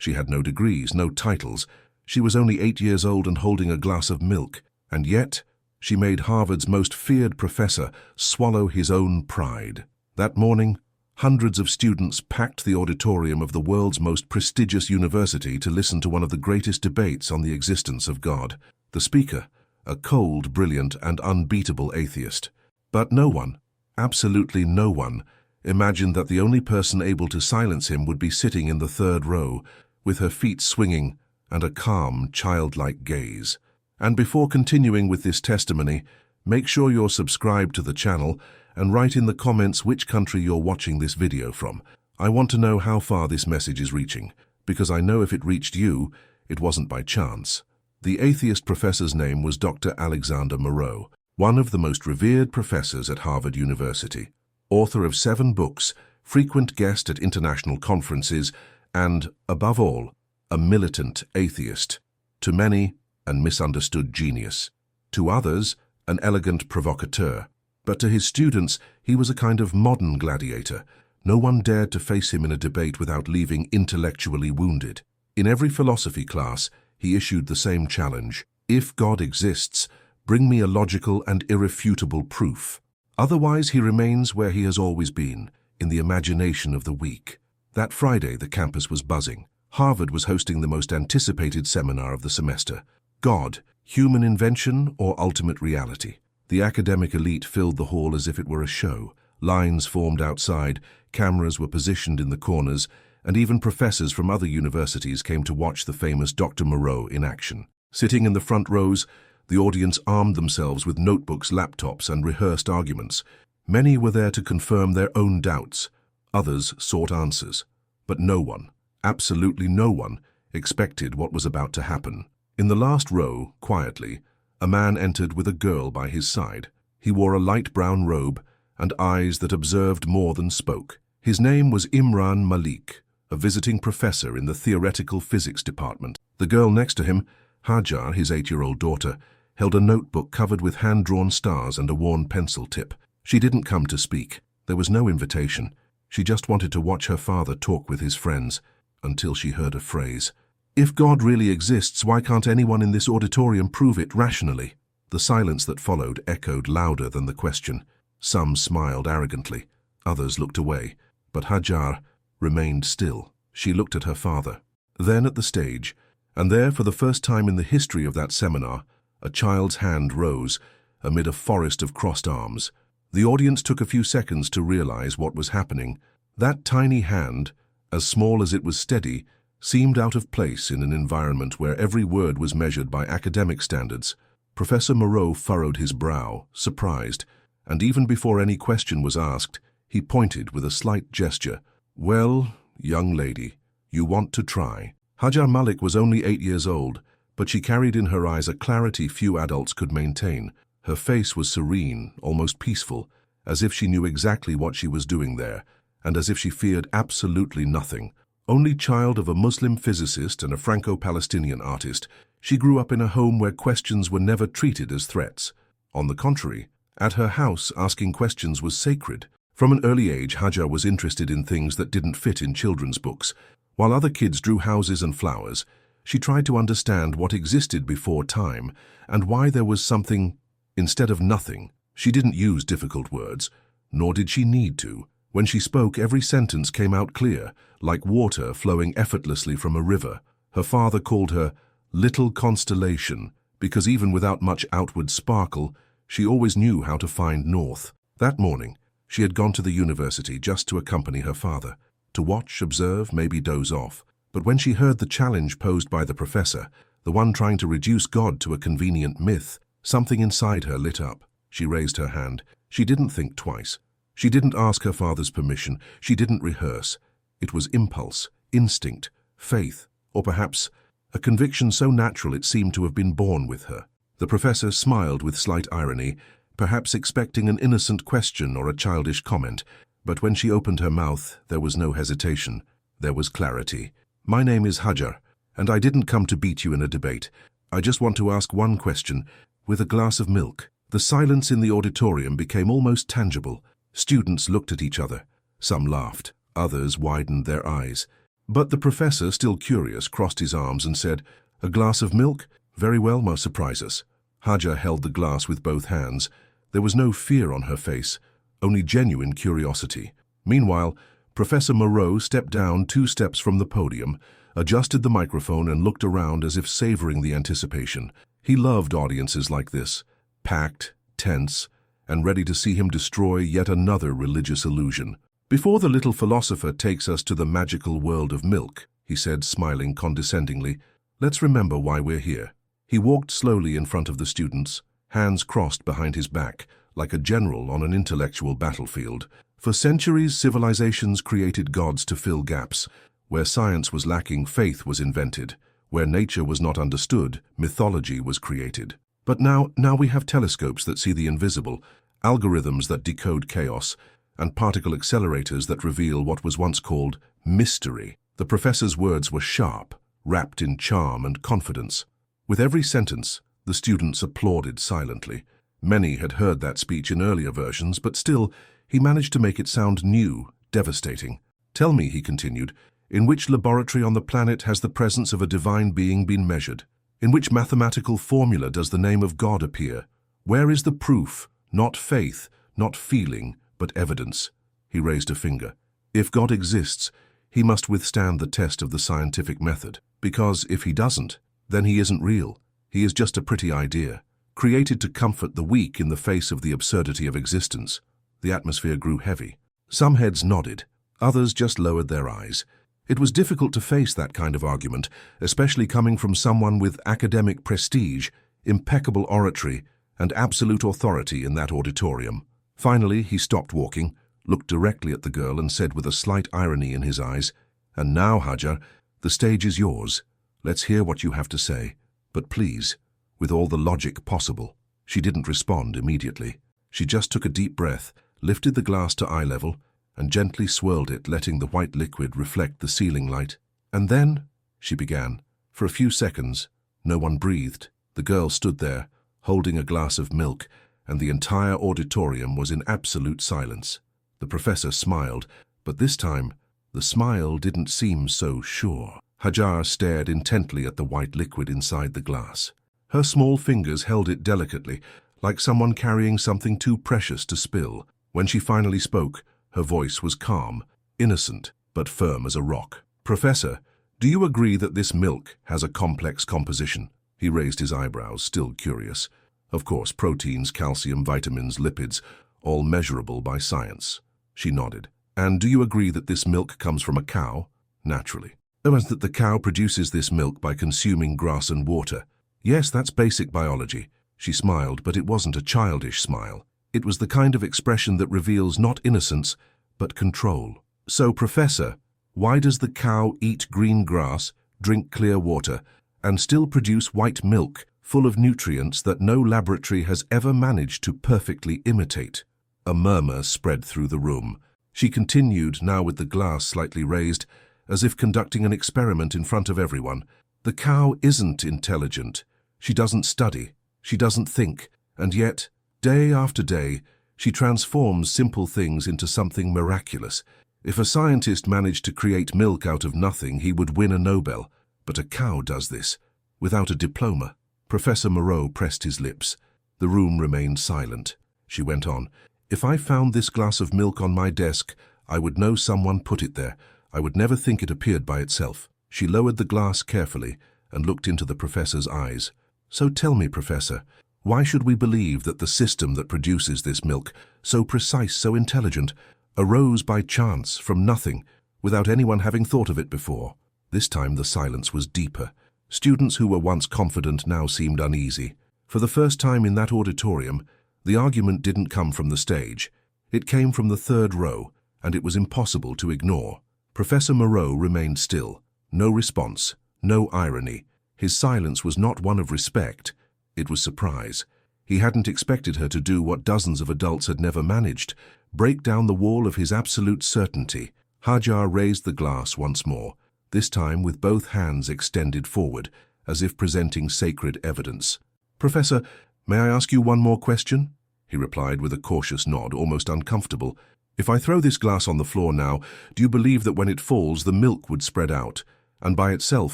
She had no degrees, no titles. She was only 8 years old and holding a glass of milk. And yet, she made Harvard's most feared professor swallow his own pride. That morning, hundreds of students packed the auditorium of the world's most prestigious university to listen to one of the greatest debates on the existence of God. The speaker, a cold, brilliant, and unbeatable atheist. But no one, absolutely no one, imagined that the only person able to silence him would be sitting in the third row, with her feet swinging and a calm, childlike gaze. And before continuing with this testimony, make sure you're subscribed to the channel and write in the comments which country you're watching this video from. I want to know how far this message is reaching, because I know if it reached you, it wasn't by chance. The atheist professor's name was Dr. Alexander Moreau, one of the most revered professors at Harvard University, author of 7 books, frequent guest at international conferences, and, above all, a militant atheist. To many, an misunderstood genius. To others, an elegant provocateur. But to his students, he was a kind of modern gladiator. No one dared to face him in a debate without leaving intellectually wounded. In every philosophy class, he issued the same challenge. If God exists, bring me a logical and irrefutable proof. Otherwise, he remains where he has always been, in the imagination of the weak. That Friday, the campus was buzzing. Harvard was hosting the most anticipated seminar of the semester. God, human invention or ultimate reality? The academic elite filled the hall as if it were a show. Lines formed outside, cameras were positioned in the corners, and even professors from other universities came to watch the famous Dr. Moreau in action. Sitting in the front rows, the audience armed themselves with notebooks, laptops, and rehearsed arguments. Many were there to confirm their own doubts. Others sought answers. But no one, absolutely no one, expected what was about to happen. In the last row, quietly, a man entered with a girl by his side. He wore a light brown robe and eyes that observed more than spoke. His name was Imran Malik, a visiting professor in the theoretical physics department. The girl next to him, Hajar, his 8-year-old daughter, held a notebook covered with hand-drawn stars and a worn pencil tip. She didn't come to speak. There was no invitation. She just wanted to watch her father talk with his friends, until she heard a phrase. If God really exists, why can't anyone in this auditorium prove it rationally? The silence that followed echoed louder than the question. Some smiled arrogantly, others looked away, but Hajar remained still. She looked at her father, then at the stage, and there, for the first time in the history of that seminar, a child's hand rose amid a forest of crossed arms. The audience took a few seconds to realize what was happening. That tiny hand, as small as it was steady, seemed out of place in an environment where every word was measured by academic standards. Professor Moreau furrowed his brow, surprised, and even before any question was asked, he pointed with a slight gesture. Well, young lady, you want to try. Hajar Malik was only 8 years old, but she carried in her eyes a clarity few adults could maintain. Her face was serene, almost peaceful, as if she knew exactly what she was doing there, and as if she feared absolutely nothing. Only child of a Muslim physicist and a Franco-Palestinian artist, she grew up in a home where questions were never treated as threats. On the contrary, at her house, asking questions was sacred. From an early age, Hajar was interested in things that didn't fit in children's books. While other kids drew houses and flowers, she tried to understand what existed before time and why there was something instead of nothing. She didn't use difficult words, nor did she need to. When she spoke, every sentence came out clear, like water flowing effortlessly from a river. Her father called her Little Constellation, because even without much outward sparkle, she always knew how to find north. That morning, she had gone to the university just to accompany her father, to watch, observe, maybe doze off. But when she heard the challenge posed by the professor, the one trying to reduce God to a convenient myth, something inside her lit up. She raised her hand. She didn't think twice. She didn't ask her father's permission. She didn't rehearse. It was impulse, instinct, faith, or perhaps a conviction so natural it seemed to have been born with her. The professor smiled with slight irony, perhaps expecting an innocent question or a childish comment, but when she opened her mouth, there was no hesitation. There was clarity. My name is Hajar, and I didn't come to beat you in a debate. I just want to ask one question, with a glass of milk. The silence in the auditorium became almost tangible. Students looked at each other. Some laughed, others widened their eyes. But the professor, still curious, crossed his arms and said, "A glass of milk? Very well, must surprise us." Hajar held the glass with both hands. There was no fear on her face, only genuine curiosity. Meanwhile, Professor Moreau stepped down 2 steps from the podium, adjusted the microphone and looked around as if savoring the anticipation. He loved audiences like this, packed, tense, and ready to see him destroy yet another religious illusion. "Before the little philosopher takes us to the magical world of milk," he said, smiling condescendingly, "let's remember why we're here." He walked slowly in front of the students, hands crossed behind his back, like a general on an intellectual battlefield. For centuries, civilizations created gods to fill gaps. Where science was lacking, faith was invented. Where nature was not understood, mythology was created. But now we have telescopes that see the invisible, algorithms that decode chaos, and particle accelerators that reveal what was once called mystery. The professor's words were sharp, wrapped in charm and confidence. With every sentence, the students applauded silently. Many had heard that speech in earlier versions, but still, he managed to make it sound new, devastating. "Tell me," he continued, "in which laboratory on the planet has the presence of a divine being been measured? In which mathematical formula does the name of God appear? Where is the proof? Not faith, not feeling, but evidence." He raised a finger. "If God exists, he must withstand the test of the scientific method. Because if he doesn't, then he isn't real. He is just a pretty idea, created to comfort the weak in the face of the absurdity of existence." The atmosphere grew heavy. Some heads nodded, others just lowered their eyes. It was difficult to face that kind of argument, especially coming from someone with academic prestige, impeccable oratory, and absolute authority in that auditorium. Finally, he stopped walking, looked directly at the girl and said with a slight irony in his eyes, "And now, Hajar, the stage is yours. Let's hear what you have to say. But please, with all the logic possible." She didn't respond immediately. She just took a deep breath, lifted the glass to eye level, and gently swirled it, letting the white liquid reflect the ceiling light. "And then," she began. For a few seconds, no one breathed. The girl stood there, holding a glass of milk, and the entire auditorium was in absolute silence. The professor smiled, but this time, the smile didn't seem so sure. Hajar stared intently at the white liquid inside the glass. Her small fingers held it delicately, like someone carrying something too precious to spill. When she finally spoke, her voice was calm, innocent, but firm as a rock. "Professor, do you agree that this milk has a complex composition?" He raised his eyebrows, still curious. "Of course, proteins, calcium, vitamins, lipids, all measurable by science." She nodded. "And do you agree that this milk comes from a cow?" "Naturally." "Oh, and that the cow produces this milk by consuming grass and water?" "Yes, that's basic biology." She smiled, but it wasn't a childish smile. It was the kind of expression that reveals not innocence, but control. "So, Professor, why does the cow eat green grass, drink clear water, and still produce white milk, full of nutrients that no laboratory has ever managed to perfectly imitate?" A murmur spread through the room. She continued, now with the glass slightly raised, as if conducting an experiment in front of everyone. "The cow isn't intelligent. She doesn't study. She doesn't think. And yet, day after day, she transforms simple things into something miraculous. If a scientist managed to create milk out of nothing, he would win a Nobel. But a cow does this, without a diploma." Professor Moreau pressed his lips. The room remained silent. She went on, "If I found this glass of milk on my desk, I would know someone put it there. I would never think it appeared by itself." She lowered the glass carefully and looked into the professor's eyes. "So tell me, Professor, why should we believe that the system that produces this milk, so precise, so intelligent, arose by chance, from nothing, without anyone having thought of it before?" This time the silence was deeper. Students who were once confident now seemed uneasy. For the first time in that auditorium, the argument didn't come from the stage. It came from the third row, and it was impossible to ignore. Professor Moreau remained still. No response, no irony. His silence was not one of respect. It was surprise. He hadn't expected her to do what dozens of adults had never managed, break down the wall of his absolute certainty. Hajar raised the glass once more, this time with both hands extended forward, as if presenting sacred evidence. "Professor, may I ask you one more question?" He replied with a cautious nod, almost uncomfortable. If I throw this glass on the floor now, do you believe that when it falls, the milk would spread out and by itself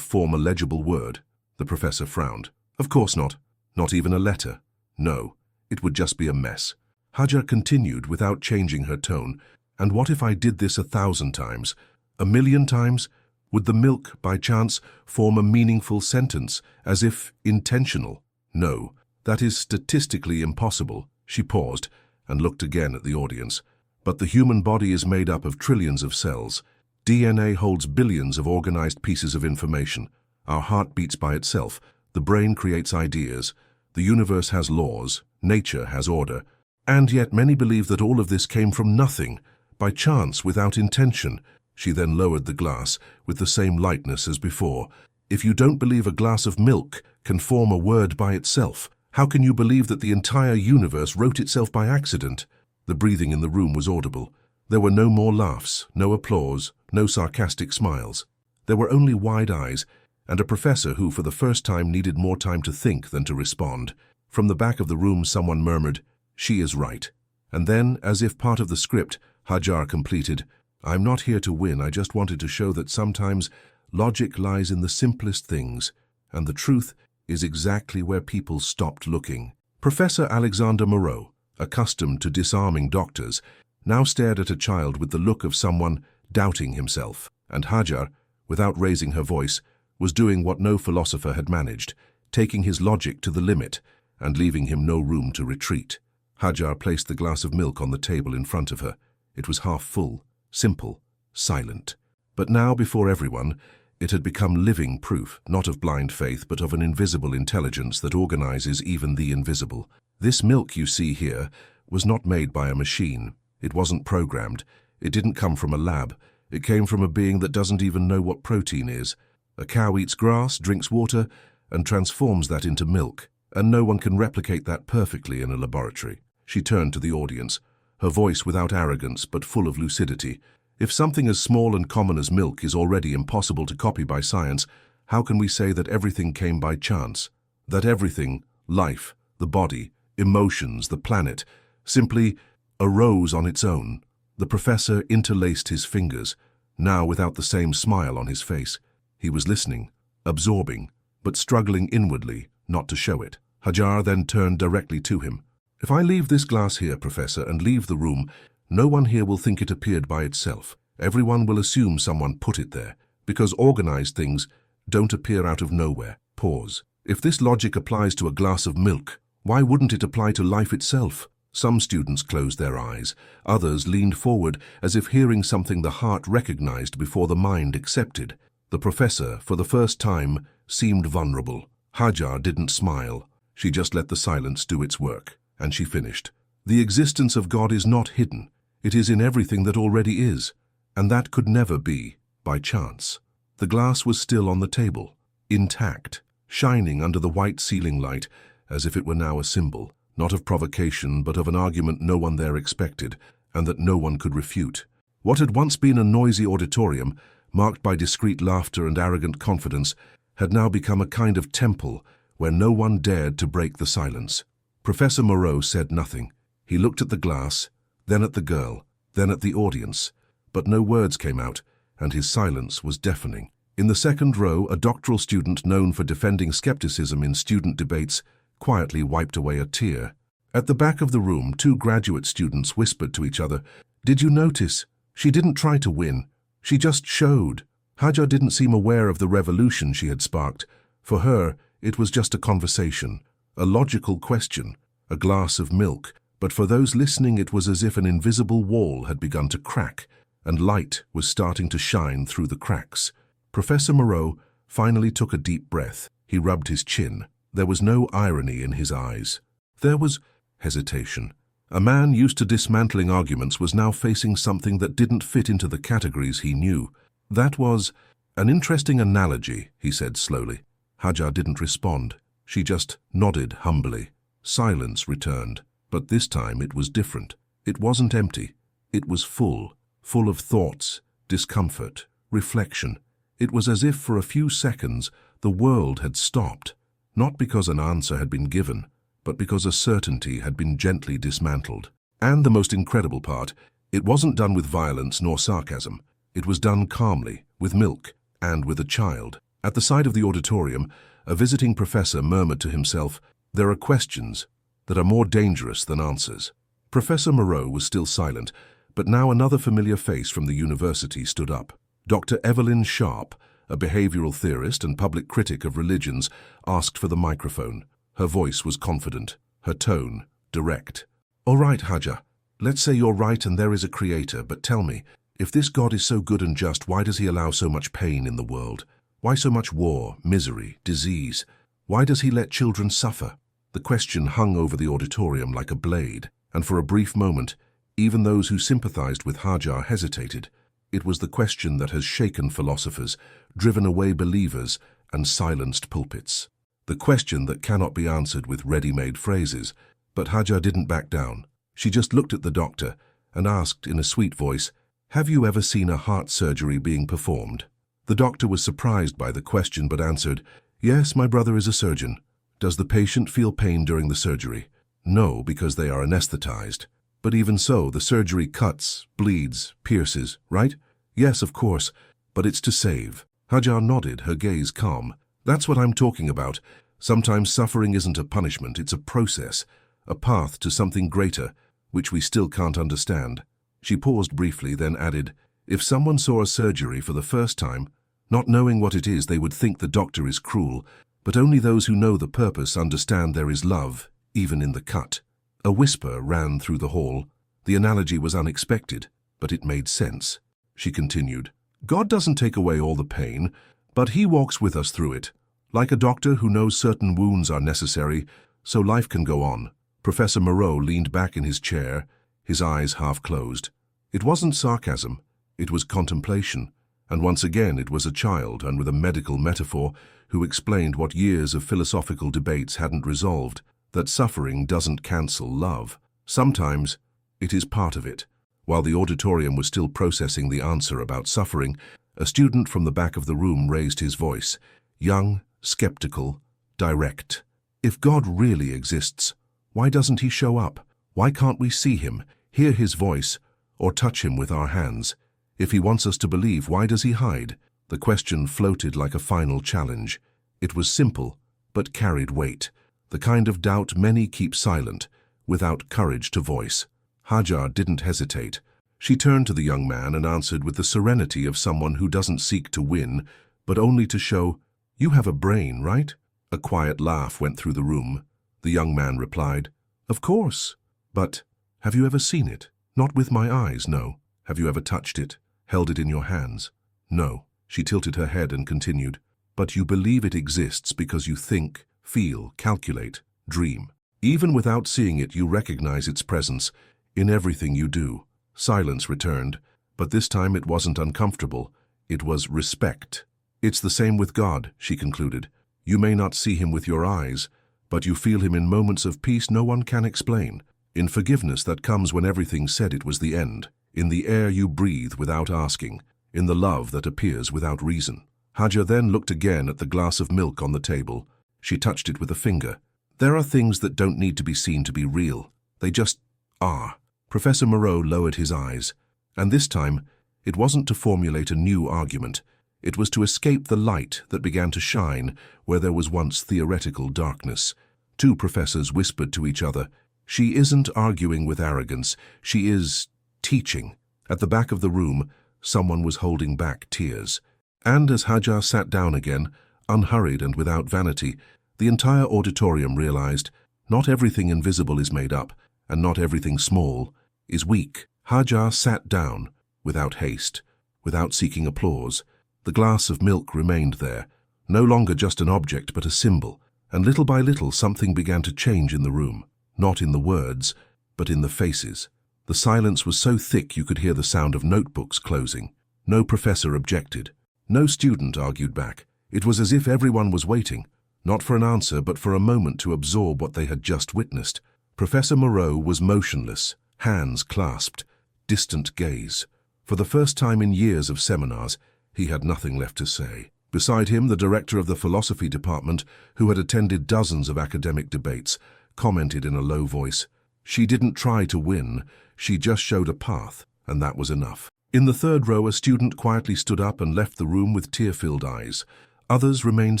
form a legible word? The professor frowned. Of course not. Not even a letter. No, it would just be a mess. Hajar continued without changing her tone. And what if I did this 1,000 times? 1,000,000 times? Would the milk, by chance, form a meaningful sentence, as if intentional? No, that is statistically impossible. She paused and looked again at the audience. But the human body is made up of trillions of cells. DNA holds billions of organized pieces of information. Our heart beats by itself. The brain creates ideas. The universe has laws. Nature has order. And yet many believe that all of this came from nothing, by chance, without intention. She then lowered the glass with the same lightness as before. If you don't believe a glass of milk can form a word by itself, how can you believe that the entire universe wrote itself by accident? The breathing in the room was audible. There were no more laughs, no applause, no sarcastic smiles. There were only wide eyes, and a professor who for the first time needed more time to think than to respond. From the back of the room someone murmured, "She is right." And then, as if part of the script, Hajar completed, "I'm not here to win, I just wanted to show that sometimes logic lies in the simplest things, and the truth is exactly where people stopped looking." Professor Alexander Moreau, accustomed to disarming doctors, now stared at a child with the look of someone doubting himself, and Hajar, without raising her voice, was doing what no philosopher had managed, taking his logic to the limit and leaving him no room to retreat. Hajar placed the glass of milk on the table in front of her. It was half full, simple, silent. But now, before everyone, it had become living proof, not of blind faith, but of an invisible intelligence that organizes even the invisible. This milk you see here was not made by a machine. It wasn't programmed. It didn't come from a lab. It came from a being that doesn't even know what protein is. A cow eats grass, drinks water, and transforms that into milk. And no one can replicate that perfectly in a laboratory. She turned to the audience, her voice without arrogance but full of lucidity. If something as small and common as milk is already impossible to copy by science, how can we say that everything came by chance? That everything, life, the body, emotions, the planet, simply arose on its own? The professor interlaced his fingers, now without the same smile on his face. He was listening, absorbing, but struggling inwardly not to show it. Hajar then turned directly to him. "If I leave this glass here, Professor, and leave the room, no one here will think it appeared by itself. Everyone will assume someone put it there, because organized things don't appear out of nowhere." Pause. If this logic applies to a glass of milk, why wouldn't it apply to life itself? Some students closed their eyes. Others leaned forward as if hearing something the heart recognized before the mind accepted. The professor, for the first time, seemed vulnerable. Hajar didn't smile. She just let the silence do its work, and she finished. "The existence of God is not hidden. It is in everything that already is, and that could never be by chance." The glass was still on the table, intact, shining under the white ceiling light, as if it were now a symbol, not of provocation, but of an argument no one there expected, and that no one could refute. What had once been a noisy auditorium, marked by discreet laughter and arrogant confidence, had now become a kind of temple where no one dared to break the silence. Professor Moreau said nothing. He looked at the glass, then at the girl, then at the audience, but no words came out, and his silence was deafening. In the second row, a doctoral student known for defending skepticism in student debates quietly wiped away a tear. At the back of the room, two graduate students whispered to each other, "Did you notice? She didn't try to win. She just showed." Hajar didn't seem aware of the revolution she had sparked. For her, it was just a conversation, a logical question, a glass of milk. But for those listening, it was as if an invisible wall had begun to crack, and light was starting to shine through the cracks. Professor Moreau finally took a deep breath. He rubbed his chin. There was no irony in his eyes. There was hesitation. A man used to dismantling arguments was now facing something that didn't fit into the categories he knew. "That was an interesting analogy," he said slowly. Hajar didn't respond. She just nodded humbly. Silence returned, but this time it was different. It wasn't empty. It was full of thoughts, discomfort, reflection. It was as if for a few seconds the world had stopped, not because an answer had been given, but because a certainty had been gently dismantled. And the most incredible part, It wasn't done with violence nor sarcasm. It was done calmly, with milk, and with a child. At the side of the auditorium, a visiting professor murmured to himself, "There are questions that are more dangerous than answers." Professor Moreau was still silent, but now another familiar face from the university stood up. Dr. Evelyn Sharp, a behavioral theorist and public critic of religions, asked for the microphone. Her voice was confident, her tone direct. "All right, Hajar, let's say you're right and there is a creator, but tell me, if this God is so good and just, why does he allow so much pain in the world? Why so much war, misery, disease? Why does he let children suffer?" The question hung over the auditorium like a blade, and for a brief moment, even those who sympathized with Hajar hesitated. It was the question that has shaken philosophers, driven away believers, and silenced pulpits. The question that cannot be answered with ready-made phrases. But Hajar didn't back down. She just looked at the doctor and asked in a sweet voice, "Have you ever seen a heart surgery being performed?" The doctor was surprised by the question but answered, "Yes, my brother is a surgeon." "Does the patient feel pain during the surgery?" "No, because they are anesthetized." "But even so, the surgery cuts, bleeds, pierces, right?" "Yes, of course, but it's to save." Hajar nodded, her gaze calm. "That's what I'm talking about. Sometimes suffering isn't a punishment, it's a process, a path to something greater, which we still can't understand." She paused briefly, then added, "If someone saw a surgery for the first time, not knowing what it is, they would think the doctor is cruel, but only those who know the purpose understand there is love, even in the cut." A whisper ran through the hall. The analogy was unexpected, but it made sense. She continued, "God doesn't take away all the pain, but he walks with us through it, like a doctor who knows certain wounds are necessary so life can go on." Professor Moreau leaned back in his chair, his eyes half closed. It wasn't sarcasm, it was contemplation, and once again it was a child, and with a medical metaphor, who explained what years of philosophical debates hadn't resolved, that suffering doesn't cancel love. Sometimes it is part of it. While the auditorium was still processing the answer about suffering, a student from the back of the room raised his voice, young, skeptical, direct. "If God really exists, why doesn't he show up? Why can't we see him, hear his voice, or touch him with our hands? If he wants us to believe, why does he hide?" The question floated like a final challenge. It was simple, but carried weight. The kind of doubt many keep silent, without courage to voice. Hajar didn't hesitate. She turned to the young man and answered with the serenity of someone who doesn't seek to win, but only to show, "You have a brain, right?" A quiet laugh went through the room. The young man replied, "Of course. But have you ever seen it? Not with my eyes, no. Have you ever touched it, held it in your hands?" "No." She tilted her head and continued, "But you believe it exists because you think, feel, calculate, dream. Even without seeing it, you recognize its presence in everything you do." Silence returned, but this time it wasn't uncomfortable. It was respect. "It's the same with God," she concluded. "You may not see him with your eyes, but you feel him in moments of peace no one can explain, in forgiveness that comes when everything said it was the end, in the air you breathe without asking, in the love that appears without reason." Hajar then looked again at the glass of milk on the table. She touched it with a finger. "There are things that don't need to be seen to be real. They just are." Professor Moreau lowered his eyes, and this time it wasn't to formulate a new argument. It was to escape the light that began to shine where there was once theoretical darkness. Two professors whispered to each other, "She isn't arguing with arrogance, she is teaching." At the back of the room, someone was holding back tears. And as Hajar sat down again, unhurried and without vanity, the entire auditorium realized, not everything invisible is made up, and not everything small is weak. Hajar sat down, without haste, without seeking applause. The glass of milk remained there, no longer just an object but a symbol, and little by little something began to change in the room, not in the words, but in the faces. The silence was so thick you could hear the sound of notebooks closing. No professor objected. No student argued back. It was as if everyone was waiting, not for an answer but for a moment to absorb what they had just witnessed. Professor Moreau was motionless, hands clasped, distant gaze. For the first time in years of seminars, he had nothing left to say. Beside him, the director of the philosophy department, who had attended dozens of academic debates, commented in a low voice, "She didn't try to win, she just showed a path, and that was enough. In the third row, a student quietly stood up and left the room with tear-filled eyes. Others remained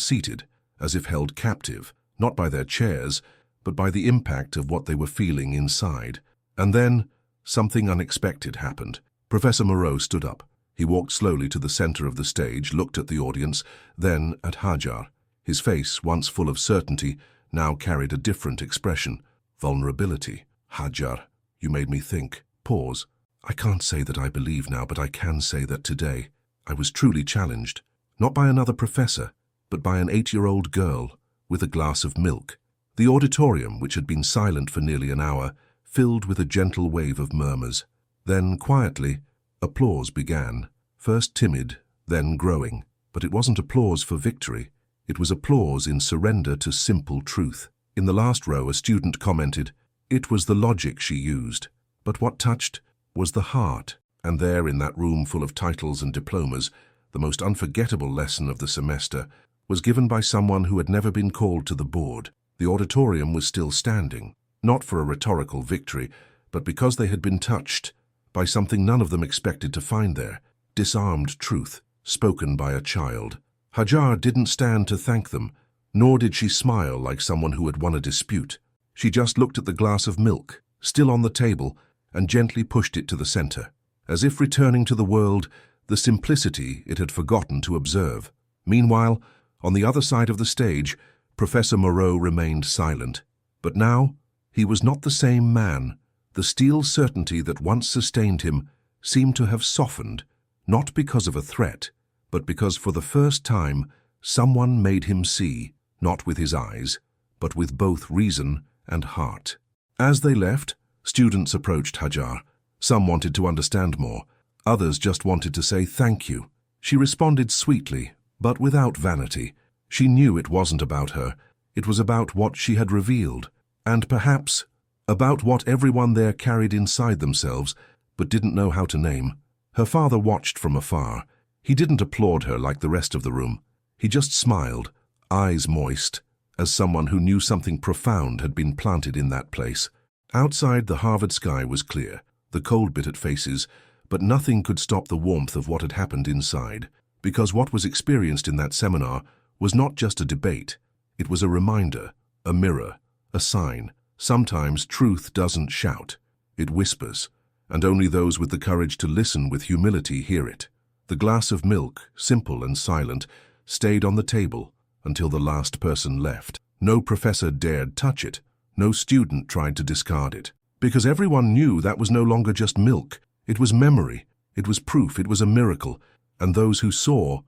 seated, as if held captive, not by their chairs, but by the impact of what they were feeling inside. And then, something unexpected happened. Professor Moreau stood up. He walked slowly to the center of the stage, looked at the audience, then at Hajar. His face, once full of certainty, now carried a different expression. Vulnerability. Hajar, you made me think. Pause. I can't say that I believe now, but I can say that today I was truly challenged, not by another professor, but by an 8-year-old girl with a glass of milk. The auditorium, which had been silent for nearly an hour, filled with a gentle wave of murmurs. Then, quietly, applause began, first timid, then growing. But it wasn't applause for victory. It was applause in surrender to simple truth. In the last row, a student commented, "It was the logic she used, but what touched was the heart." And there, in that room full of titles and diplomas, the most unforgettable lesson of the semester was given by someone who had never been called to the board. The auditorium was still standing, not for a rhetorical victory, but because they had been touched by something none of them expected to find there: disarmed truth, spoken by a child. Hajar didn't stand to thank them, nor did she smile like someone who had won a dispute. She just looked at the glass of milk, still on the table, and gently pushed it to the center, as if returning to the world the simplicity it had forgotten to observe. Meanwhile, on the other side of the stage, Professor Moreau remained silent. But now, he was not the same man. The steel certainty that once sustained him seemed to have softened, not because of a threat, but because for the first time someone made him see, not with his eyes, but with both reason and heart. As they left, students approached Hajar. Some wanted to understand more. Others just wanted to say thank you. She responded sweetly, but without vanity. She knew it wasn't about her. It was about what she had revealed, and perhaps about what everyone there carried inside themselves but didn't know how to name. Her father watched from afar. He didn't applaud her like the rest of the room. He just smiled, eyes moist, as someone who knew something profound had been planted in that place. Outside, the Harvard sky was clear. The cold bit at faces, but nothing could stop the warmth of what had happened inside, because what was experienced in that seminar was not just a debate. It was a reminder, a mirror, a sign. Sometimes truth doesn't shout, it whispers, and only those with the courage to listen with humility hear it. The glass of milk, simple and silent, stayed on the table until the last person left. No professor dared touch it. No student tried to discard it, because everyone knew that was no longer just milk. It was memory, it was proof, it was a miracle, and those who saw.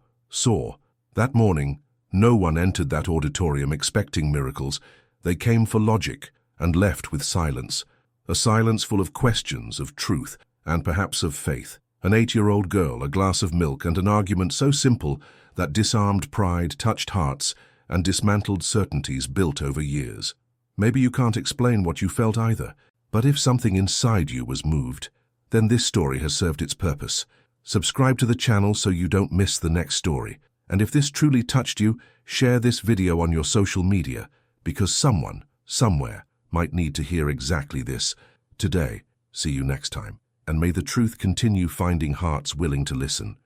That morning, no one entered that auditorium expecting miracles. They came for logic and left with silence, a silence full of questions, of truth, and perhaps of faith. An 8-year-old girl, a glass of milk, and an argument so simple that disarmed pride, touched hearts, and dismantled certainties built over years. Maybe you can't explain what you felt either, but if something inside you was moved, then this story has served its purpose. Subscribe to the channel so you don't miss the next story. And if this truly touched you, share this video on your social media, because someone, somewhere, might need to hear exactly this today. See you next time, and may the truth continue finding hearts willing to listen.